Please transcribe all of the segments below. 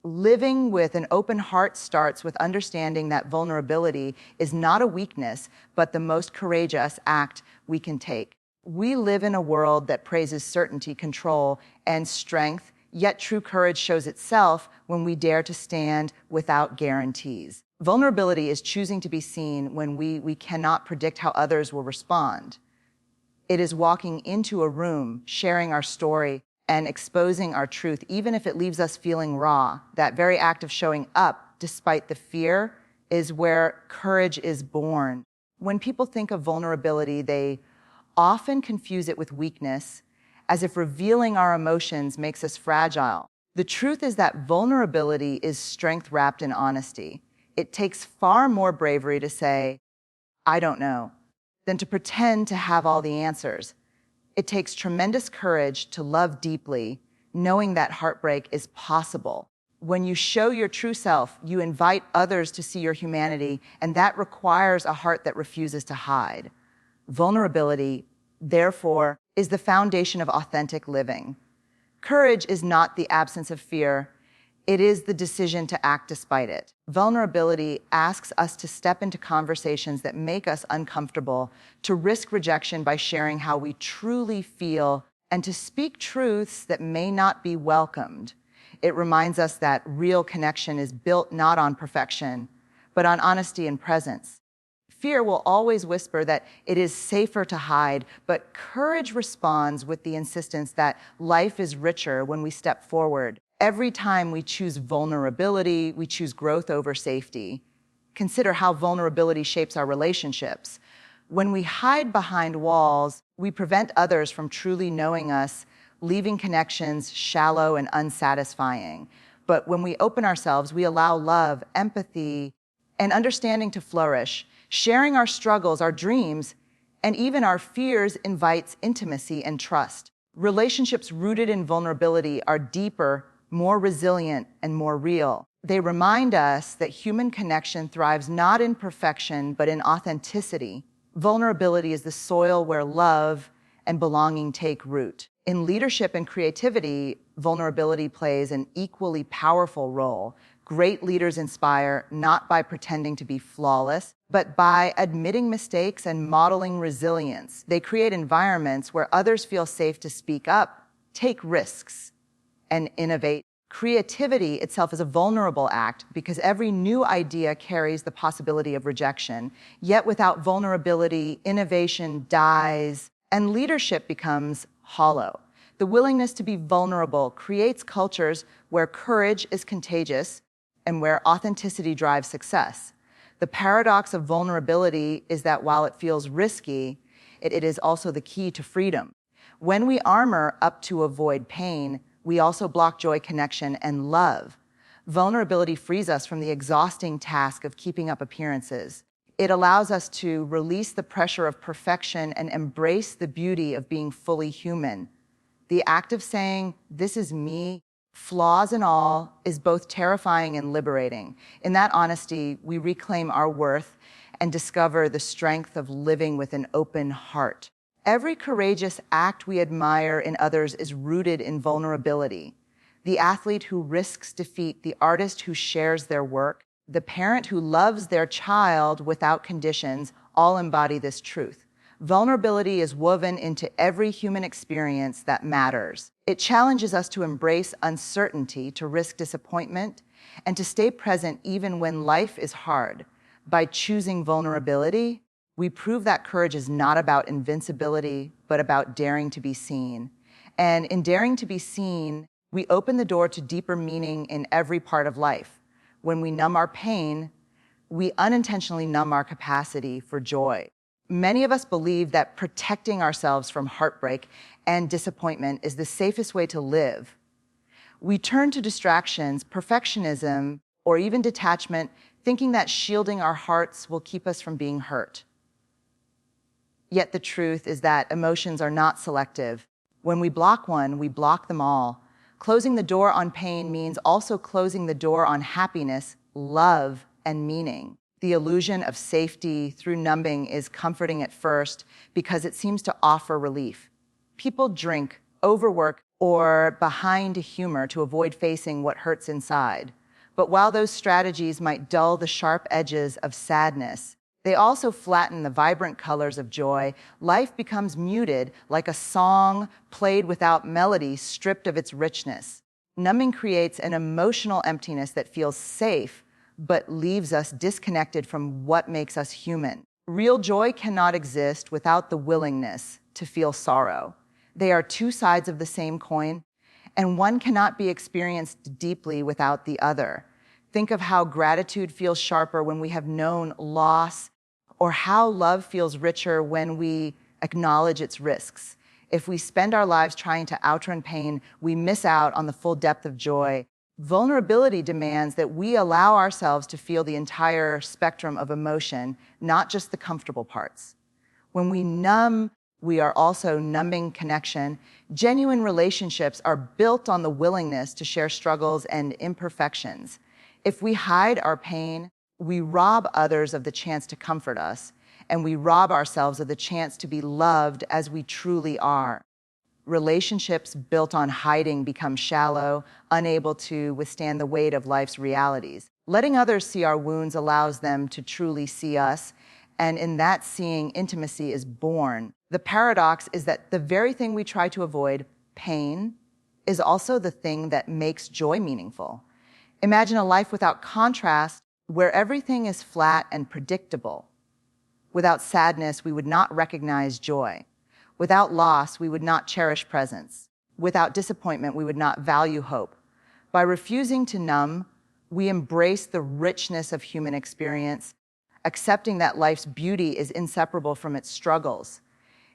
Living with an open heart starts with understanding that vulnerability is not a weakness, but the most courageous act we can take. We live in a world that praises certainty, control, and strength, yet true courage shows itself when we dare to stand without guarantees. Vulnerability is choosing to be seen when we cannot predict how others will respond. It is walking into a room, sharing our story, and exposing our truth, even if it leaves us feeling raw. That very act of showing up, despite the fear, is where courage is born. When people think of vulnerability, they often confuse it with weakness, as if revealing our emotions makes us fragile. The truth is that vulnerability is strength wrapped in honesty. It takes far more bravery to say, "I don't know," than to pretend to have all the answers. It takes tremendous courage to love deeply, knowing that heartbreak is possible. When you show your true self, you invite others to see your humanity, and that requires a heart that refuses to hide. Vulnerability, therefore, is the foundation of authentic living. Courage is not the absence of fear. It is the decision to act despite it. Vulnerability asks us to step into conversations that make us uncomfortable, to risk rejection by sharing how we truly feel, and to speak truths that may not be welcomed. It reminds us that real connection is built not on perfection, but on honesty and presence. Fear will always whisper that it is safer to hide, but courage responds with the insistence that life is richer when we step forward. Every time we choose vulnerability, we choose growth over safety. Consider how vulnerability shapes our relationships. When we hide behind walls, we prevent others from truly knowing us, leaving connections shallow and unsatisfying. But when we open ourselves, we allow love, empathy, and understanding to flourish. Sharing our struggles, our dreams, and even our fears invites intimacy and trust. Relationships rooted in vulnerability are deeper, more resilient, and more real. They remind us that human connection thrives not in perfection, but in authenticity. Vulnerability is the soil where love and belonging take root. In leadership and creativity, vulnerability plays an equally powerful role. Great leaders inspire not by pretending to be flawless, but by admitting mistakes and modeling resilience. They create environments where others feel safe to speak up, take risks, and innovate. Creativity itself is a vulnerable act because every new idea carries the possibility of rejection. Yet without vulnerability, innovation dies and leadership becomes hollow. The willingness to be vulnerable creates cultures where courage is contagious and where authenticity drives success. The paradox of vulnerability is that while it feels risky, it is also the key to freedom. When we armor up to avoid pain, we also block joy, connection, and love. Vulnerability frees us from the exhausting task of keeping up appearances. It allows us to release the pressure of perfection and embrace the beauty of being fully human. The act of saying, "This is me, flaws and all," is both terrifying and liberating. In that honesty, we reclaim our worth and discover the strength of living with an open heart. Every courageous act we admire in others is rooted in vulnerability. The athlete who risks defeat, the artist who shares their work, the parent who loves their child without conditions, all embody this truth. Vulnerability is woven into every human experience that matters. It challenges us to embrace uncertainty, to risk disappointment, and to stay present even when life is hard. By choosing vulnerability, we prove that courage is not about invincibility, but about daring to be seen. And in daring to be seen, we open the door to deeper meaning in every part of life. When we numb our pain, we unintentionally numb our capacity for joy. Many of us believe that protecting ourselves from heartbreak and disappointment is the safest way to live. We turn to distractions, perfectionism, or even detachment, thinking that shielding our hearts will keep us from being hurt. Yet the truth is that emotions are not selective. When we block one, we block them all. Closing the door on pain means also closing the door on happiness, love, and meaning. The illusion of safety through numbing is comforting at first because it seems to offer relief. People drink, overwork, or behind humor to avoid facing what hurts inside. But while those strategies might dull the sharp edges of sadness, they also flatten the vibrant colors of joy. Life becomes muted, like a song played without melody, stripped of its richness. Numbing creates an emotional emptiness that feels safe, but leaves us disconnected from what makes us human. Real joy cannot exist without the willingness to feel sorrow. They are two sides of the same coin, and one cannot be experienced deeply without the other. Think of how gratitude feels sharper when we have known loss, or how love feels richer when we acknowledge its risks. If we spend our lives trying to outrun pain, we miss out on the full depth of joy. Vulnerability demands that we allow ourselves to feel the entire spectrum of emotion, not just the comfortable parts. When we numb, we are also numbing connection. Genuine relationships are built on the willingness to share struggles and imperfections. If we hide our pain, we rob others of the chance to comfort us, and we rob ourselves of the chance to be loved as we truly are. Relationships built on hiding become shallow, unable to withstand the weight of life's realities. Letting others see our wounds allows them to truly see us, and in that seeing, intimacy is born. The paradox is that the very thing we try to avoid, pain, is also the thing that makes joy meaningful. Imagine a life without contrast, where everything is flat and predictable. Without sadness, we would not recognize joy. Without loss, we would not cherish presence. Without disappointment, we would not value hope. By refusing to numb, we embrace the richness of human experience, accepting that life's beauty is inseparable from its struggles.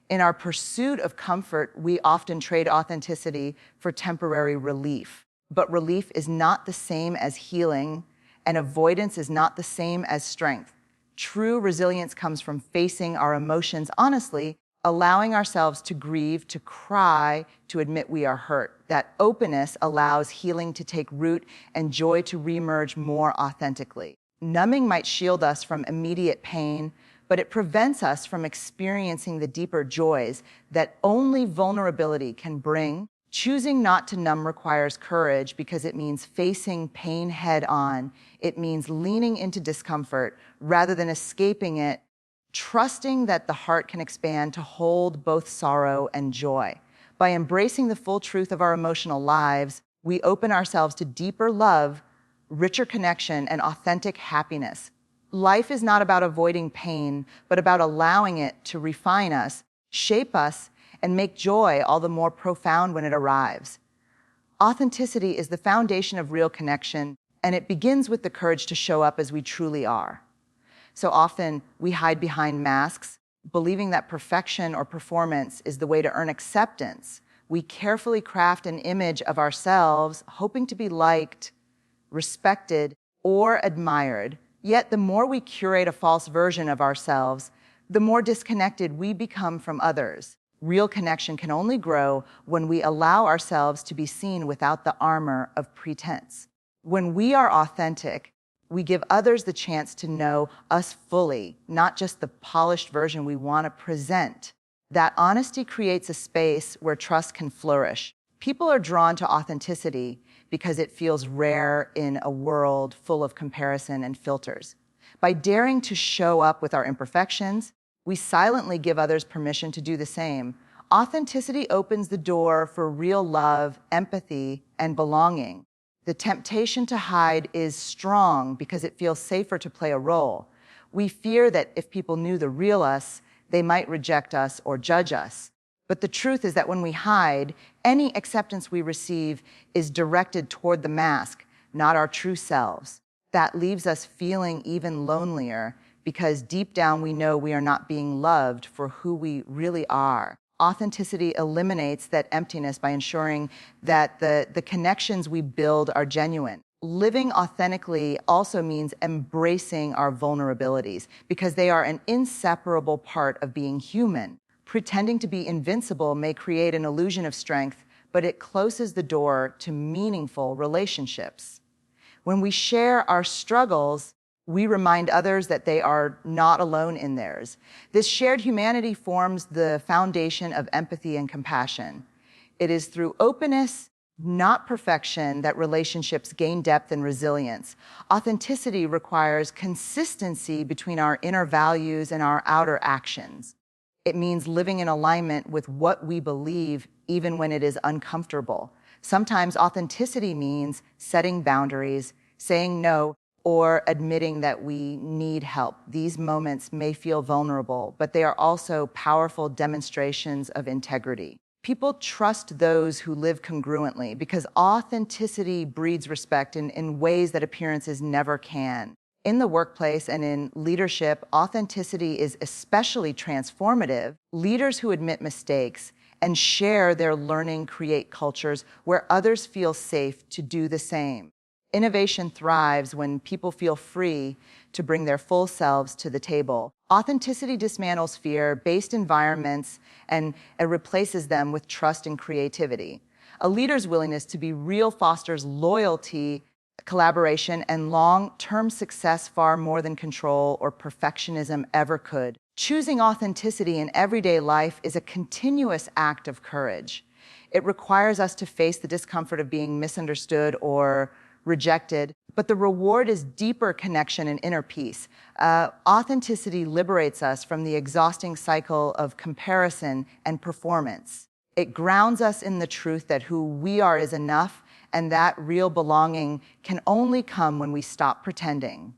In our pursuit of comfort, we often trade authenticity for temporary relief. But relief is not the same as healing, and avoidance is not the same as strength. True resilience comes from facing our emotions honestly, allowing ourselves to grieve, to cry, to admit we are hurt. That openness allows healing to take root and joy to reemerge more authentically. Numbing might shield us from immediate pain, but it prevents us from experiencing the deeper joys that only vulnerability can bring. Choosing not to numb requires courage because it means facing pain head on. It means leaning into discomfort rather than escaping it, trusting that the heart can expand to hold both sorrow and joy. By embracing the full truth of our emotional lives, we open ourselves to deeper love, richer connection, and authentic happiness. Life is not about avoiding pain, but about allowing it to refine us, shape us, and make joy all the more profound when it arrives. Authenticity is the foundation of real connection, and it begins with the courage to show up as we truly are. So often, we hide behind masks, believing that perfection or performance is the way to earn acceptance. We carefully craft an image of ourselves, hoping to be liked, respected, or admired. Yet the more we curate a false version of ourselves, the more disconnected we become from others. Real connection can only grow when we allow ourselves to be seen without the armor of pretense. When we are authentic, we give others the chance to know us fully, not just the polished version we want to present. That honesty creates a space where trust can flourish. People are drawn to authenticity because it feels rare in a world full of comparison and filters. By daring to show up with our imperfections, we silently give others permission to do the same. Authenticity opens the door for real love, empathy, and belonging. The temptation to hide is strong because it feels safer to play a role. We fear that if people knew the real us, they might reject us or judge us. But the truth is that when we hide, any acceptance we receive is directed toward the mask, not our true selves. That leaves us feeling even lonelier because deep down we know we are not being loved for who we really are. Authenticity eliminates that emptiness by ensuring that the connections we build are genuine. Living authentically also means embracing our vulnerabilities because they are an inseparable part of being human. Pretending to be invincible may create an illusion of strength, but it closes the door to meaningful relationships. When we share our struggles, we remind others that they are not alone in theirs. This shared humanity forms the foundation of empathy and compassion. It is through openness, not perfection, that relationships gain depth and resilience. Authenticity requires consistency between our inner values and our outer actions. It means living in alignment with what we believe, even when it is uncomfortable. Sometimes authenticity means setting boundaries, saying no, or admitting that we need help. These moments may feel vulnerable, but they are also powerful demonstrations of integrity. People trust those who live congruently because authenticity breeds respect in ways that appearances never can. In the workplace and in leadership, authenticity is especially transformative. Leaders who admit mistakes and share their learning create cultures where others feel safe to do the same. Innovation thrives when people feel free to bring their full selves to the table. Authenticity dismantles fear-based environments and replaces them with trust and creativity. A leader's willingness to be real fosters loyalty, collaboration, and long-term success far more than control or perfectionism ever could. Choosing authenticity in everyday life is a continuous act of courage. It requires us to face the discomfort of being misunderstood or rejected, but the reward is deeper connection and inner peace. Authenticity liberates us from the exhausting cycle of comparison and performance. It grounds us in the truth that who we are is enough, and that real belonging can only come when we stop pretending.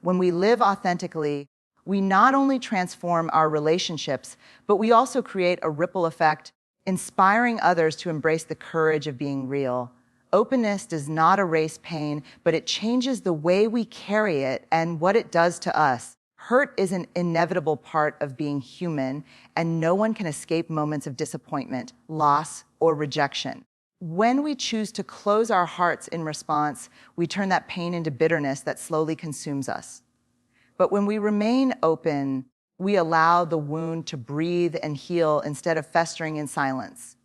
When we live authentically, we not only transform our relationships, but we also create a ripple effect, inspiring others to embrace the courage of being real. Openness does not erase pain, but it changes the way we carry it and what it does to us. Hurt is an inevitable part of being human, and no one can escape moments of disappointment, loss, or rejection. When we choose to close our hearts in response, we turn that pain into bitterness that slowly consumes us. But when we remain open, we allow the wound to breathe and heal instead of festering in silence.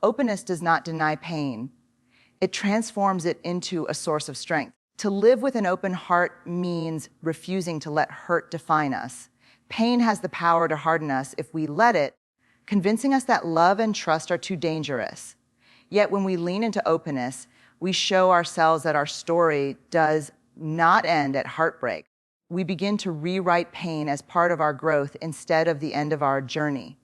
Openness does not deny pain. It transforms it into a source of strength. To live with an open heart means refusing to let hurt define us. Pain has the power to harden us if we let it, convincing us that love and trust are too dangerous. Yet when we lean into openness, we show ourselves that our story does not end at heartbreak. We begin to rewrite pain as part of our growth instead of the end of our journey.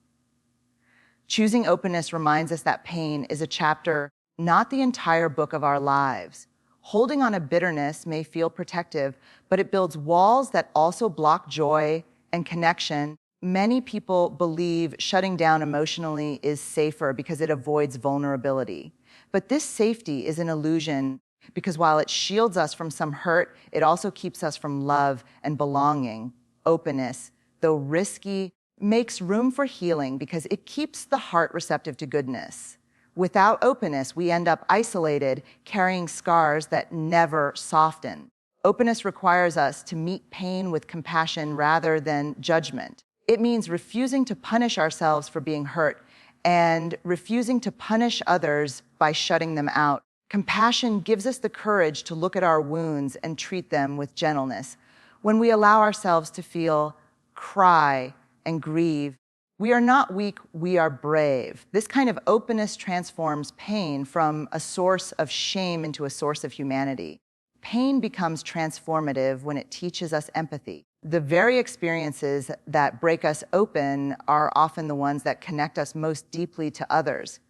Choosing openness reminds us that pain is a chapter, not the entire book of our lives. Holding on to bitterness may feel protective, but it builds walls that also block joy and connection. Many people believe shutting down emotionally is safer because it avoids vulnerability. But this safety is an illusion because while it shields us from some hurt, it also keeps us from love and belonging. Openness, though risky, makes room for healing because it keeps the heart receptive to goodness. Without openness, we end up isolated, carrying scars that never soften. Openness requires us to meet pain with compassion rather than judgment. It means refusing to punish ourselves for being hurt and refusing to punish others by shutting them out. Compassion gives us the courage to look at our wounds and treat them with gentleness. When we allow ourselves to feel, cry, and grieve, we are not weak, we are brave. This kind of openness transforms pain from a source of shame into a source of humanity. Pain becomes transformative when it teaches us empathy. The very experiences that break us open are often the ones that connect us most deeply to others.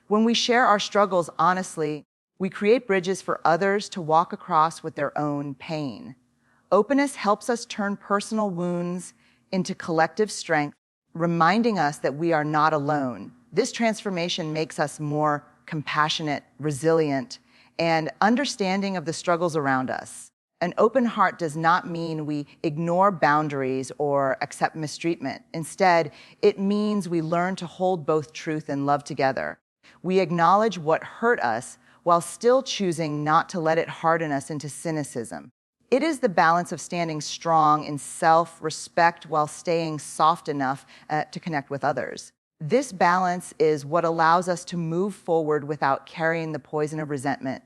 When we share our struggles honestly, we create bridges for others to walk across with their own pain. Openness helps us turn personal wounds into collective strength, reminding us that we are not alone. This transformation makes us more compassionate, resilient, and understanding of the struggles around us. An open heart does not mean we ignore boundaries or accept mistreatment. Instead, it means we learn to hold both truth and love together. We acknowledge what hurt us while still choosing not to let it harden us into cynicism. It is the balance of standing strong in self-respect while staying soft enough to connect with others. This balance is what allows us to move forward without carrying the poison of resentment.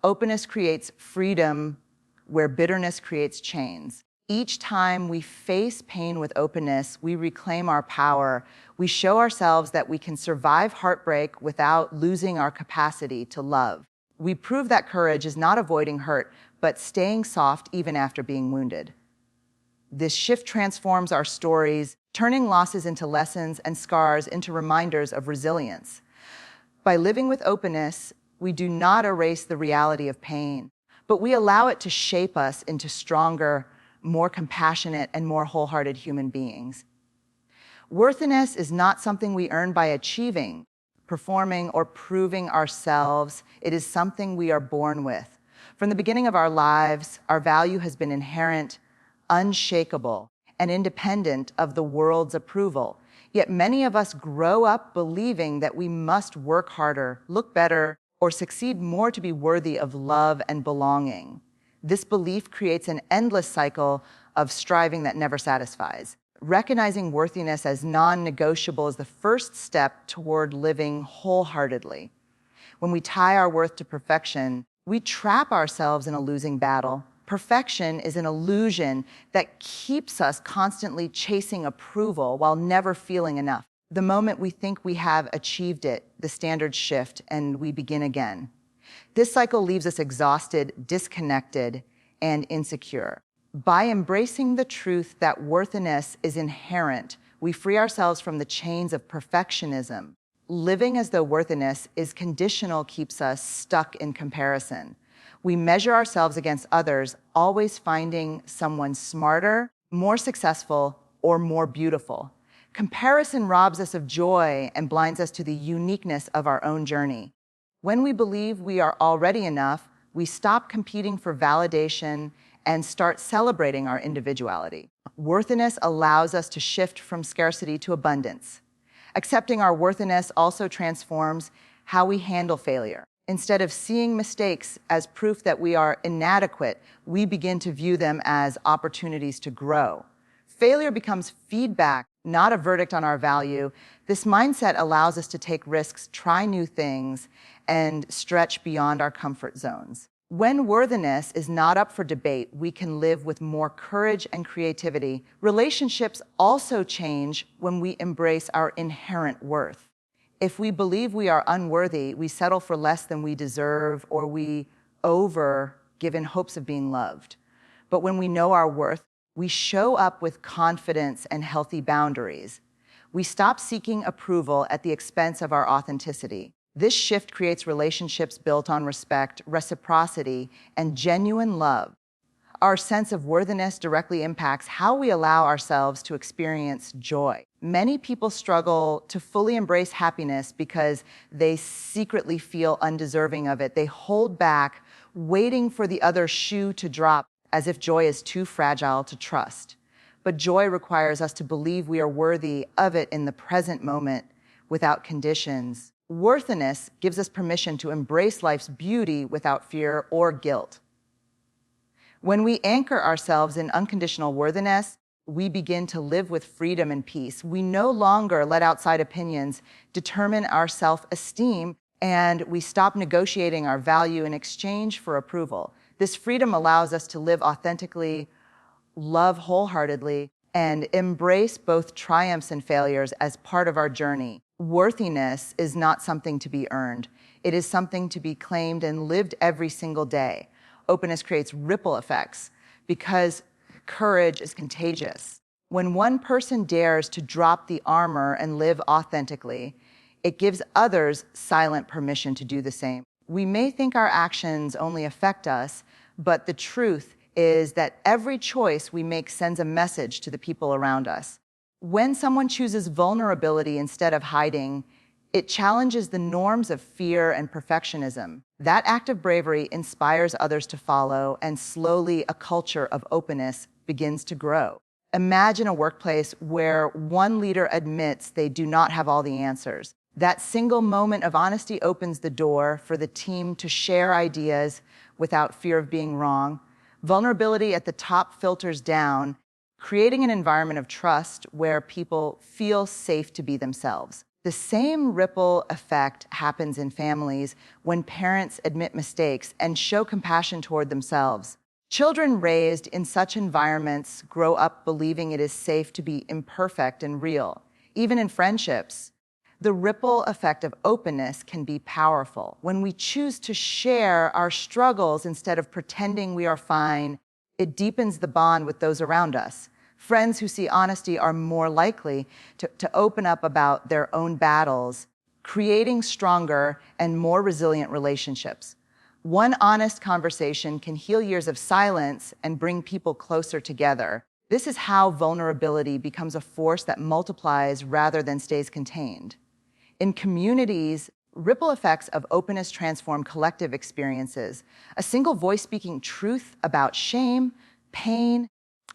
Openness creates freedom where bitterness creates chains. Each time we face pain with openness, we reclaim our power. We show ourselves that we can survive heartbreak without losing our capacity to love. We prove that courage is not avoiding hurt, but staying soft even after being wounded. This shift transforms our stories, turning losses into lessons and scars into reminders of resilience. By living with openness, we do not erase the reality of pain, but we allow it to shape us into stronger, more compassionate, and more wholehearted human beings. Worthiness is not something we earn by achieving, performing, or proving ourselves. It is something we are born with. From the beginning of our lives, our value has been inherent, unshakable, and independent of the world's approval. Yet many of us grow up believing that we must work harder, look better, or succeed more to be worthy of love and belonging. This belief creates an endless cycle of striving that never satisfies. Recognizing worthiness as non-negotiable is the first step toward living wholeheartedly. When we tie our worth to perfection, we trap ourselves in a losing battle. Perfection is an illusion that keeps us constantly chasing approval while never feeling enough. The moment we think we have achieved it, the standards shift and we begin again. This cycle leaves us exhausted, disconnected, and insecure. By embracing the truth that worthiness is inherent, we free ourselves from the chains of perfectionism. Living as though worthiness is conditional keeps us stuck in comparison. We measure ourselves against others, always finding someone smarter, more successful, or more beautiful. Comparison robs us of joy and blinds us to the uniqueness of our own journey. When we believe we are already enough, we stop competing for validation and start celebrating our individuality. Worthiness allows us to shift from scarcity to abundance. Accepting our worthiness also transforms how we handle failure. Instead of seeing mistakes as proof that we are inadequate, we begin to view them as opportunities to grow. Failure becomes feedback, not a verdict on our value. This mindset allows us to take risks, try new things, and stretch beyond our comfort zones. When worthiness is not up for debate, we can live with more courage and creativity. Relationships also change when we embrace our inherent worth. If we believe we are unworthy, we settle for less than we deserve, or we give in hopes of being loved. But when we know our worth, we show up with confidence and healthy boundaries. We stop seeking approval at the expense of our authenticity. This shift creates relationships built on respect, reciprocity, and genuine love. Our sense of worthiness directly impacts how we allow ourselves to experience joy. Many people struggle to fully embrace happiness because they secretly feel undeserving of it. They hold back, waiting for the other shoe to drop, as if joy is too fragile to trust. But joy requires us to believe we are worthy of it in the present moment, without conditions. Worthiness gives us permission to embrace life's beauty without fear or guilt. When we anchor ourselves in unconditional worthiness, we begin to live with freedom and peace. We no longer let outside opinions determine our self-esteem, and we stop negotiating our value in exchange for approval. This freedom allows us to live authentically, love wholeheartedly, and embrace both triumphs and failures as part of our journey. Worthiness is not something to be earned. It is something to be claimed and lived every single day. Openness creates ripple effects because courage is contagious. When one person dares to drop the armor and live authentically, it gives others silent permission to do the same. We may think our actions only affect us, but the truth is that every choice we make sends a message to the people around us. When someone chooses vulnerability instead of hiding, it challenges the norms of fear and perfectionism. That act of bravery inspires others to follow, and slowly a culture of openness begins to grow. Imagine a workplace where one leader admits they do not have all the answers. That single moment of honesty opens the door for the team to share ideas without fear of being wrong. Vulnerability at the top filters down, creating an environment of trust where people feel safe to be themselves. The same ripple effect happens in families when parents admit mistakes and show compassion toward themselves. Children raised in such environments grow up believing it is safe to be imperfect and real. Even in friendships, the ripple effect of openness can be powerful. When we choose to share our struggles instead of pretending we are fine, it deepens the bond with those around us. Friends who see honesty are more likely to open up about their own battles, creating stronger and more resilient relationships. One honest conversation can heal years of silence and bring people closer together. This is how vulnerability becomes a force that multiplies rather than stays contained. In communities, ripple effects of openness transform collective experiences. A single voice speaking truth about shame, pain,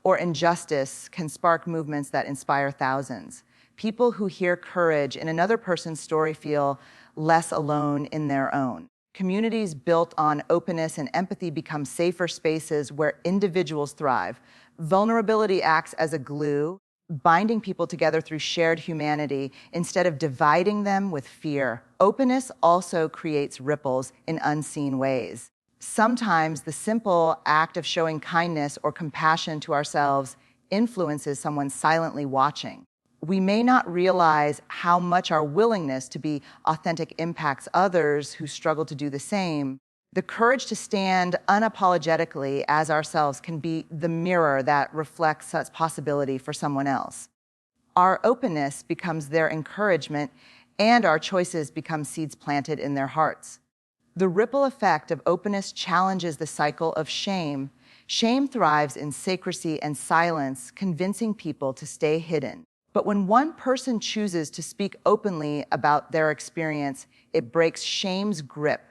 or injustice can spark movements that inspire thousands. People who hear courage in another person's story feel less alone in their own. Communities built on openness and empathy become safer spaces where individuals thrive. Vulnerability acts as a glue, binding people together through shared humanity instead of dividing them with fear. Openness also creates ripples in unseen ways. Sometimes the simple act of showing kindness or compassion to ourselves influences someone silently watching. We may not realize how much our willingness to be authentic impacts others who struggle to do the same. The courage to stand unapologetically as ourselves can be the mirror that reflects such possibility for someone else. Our openness becomes their encouragement, and our choices become seeds planted in their hearts. The ripple effect of openness challenges the cycle of shame. Shame thrives in secrecy and silence, convincing people to stay hidden. But when one person chooses to speak openly about their experience, it breaks shame's grip.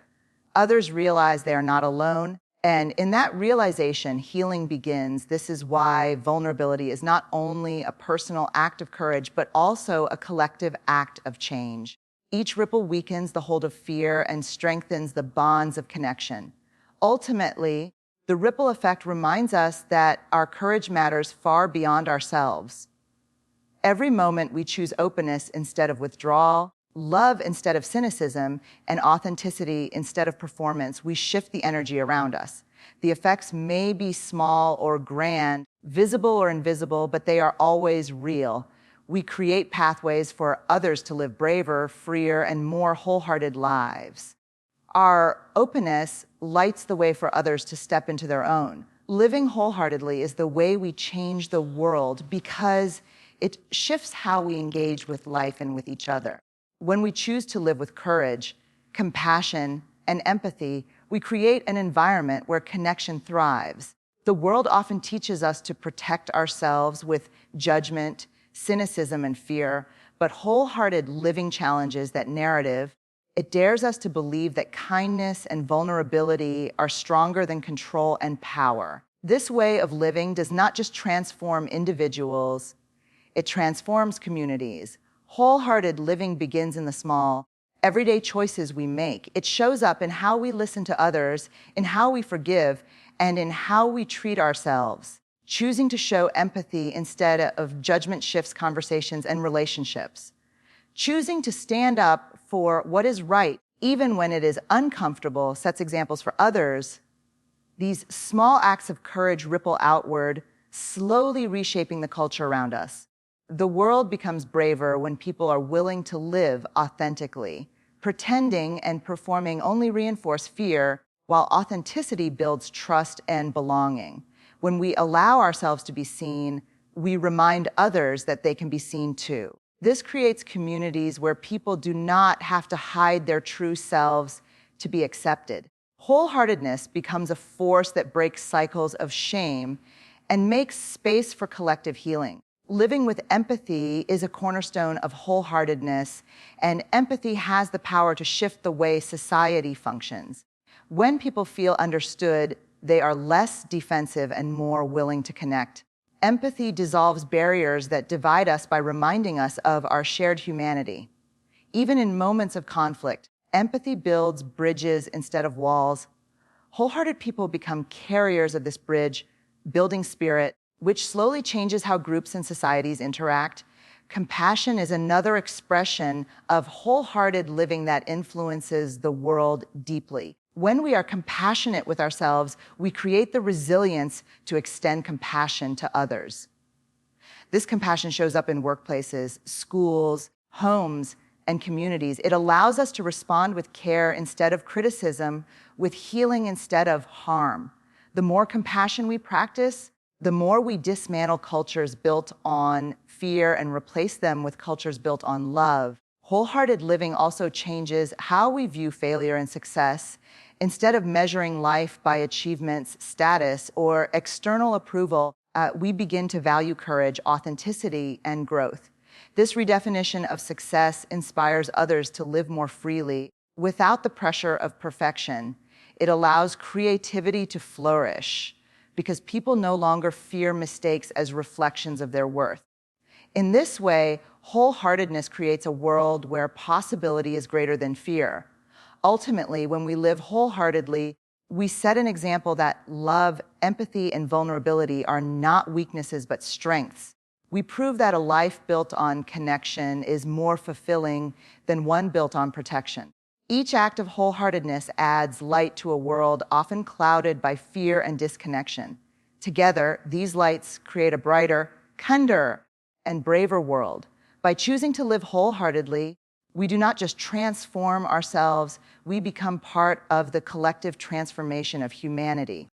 Others realize they are not alone, and in that realization, healing begins. This is why vulnerability is not only a personal act of courage, but also a collective act of change. Each ripple weakens the hold of fear and strengthens the bonds of connection. Ultimately, the ripple effect reminds us that our courage matters far beyond ourselves. Every moment we choose openness instead of withdrawal, love instead of cynicism, and authenticity instead of performance, we shift the energy around us. The effects may be small or grand, visible or invisible, but they are always real. We create pathways for others to live braver, freer, and more wholehearted lives. Our openness lights the way for others to step into their own. Living wholeheartedly is the way we change the world because it shifts how we engage with life and with each other. When we choose to live with courage, compassion, and empathy, we create an environment where connection thrives. The world often teaches us to protect ourselves with judgment, cynicism, and fear, but wholehearted living challenges that narrative. It dares us to believe that kindness and vulnerability are stronger than control and power. This way of living does not just transform individuals, it transforms communities. Wholehearted living begins in the small, everyday choices we make. It shows up in how we listen to others, in how we forgive, and in how we treat ourselves. Choosing to show empathy instead of judgment shifts conversations and relationships. Choosing to stand up for what is right, even when it is uncomfortable, sets examples for others. These small acts of courage ripple outward, slowly reshaping the culture around us. The world becomes braver when people are willing to live authentically. Pretending and performing only reinforce fear, while authenticity builds trust and belonging. When we allow ourselves to be seen, we remind others that they can be seen too. This creates communities where people do not have to hide their true selves to be accepted. Wholeheartedness becomes a force that breaks cycles of shame and makes space for collective healing. Living with empathy is a cornerstone of wholeheartedness, and empathy has the power to shift the way society functions. When people feel understood, they are less defensive and more willing to connect. Empathy dissolves barriers that divide us by reminding us of our shared humanity. Even in moments of conflict, empathy builds bridges instead of walls. Wholehearted people become carriers of this bridge, building spirit, which slowly changes how groups and societies interact. Compassion is another expression of wholehearted living that influences the world deeply. When we are compassionate with ourselves, we create the resilience to extend compassion to others. This compassion shows up in workplaces, schools, homes, and communities. It allows us to respond with care instead of criticism, with healing instead of harm. The more compassion we practice, the more we dismantle cultures built on fear and replace them with cultures built on love. Wholehearted living also changes how we view failure and success. Instead of measuring life by achievements, status, or external approval, we begin to value courage, authenticity, and growth. This redefinition of success inspires others to live more freely without the pressure of perfection. It allows creativity to flourish because people no longer fear mistakes as reflections of their worth. In this way, wholeheartedness creates a world where possibility is greater than fear. Ultimately, when we live wholeheartedly, we set an example that love, empathy, and vulnerability are not weaknesses but strengths. We prove that a life built on connection is more fulfilling than one built on protection. Each act of wholeheartedness adds light to a world often clouded by fear and disconnection. Together, these lights create a brighter, kinder, and braver world. By choosing to live wholeheartedly, we do not just transform ourselves, we become part of the collective transformation of humanity.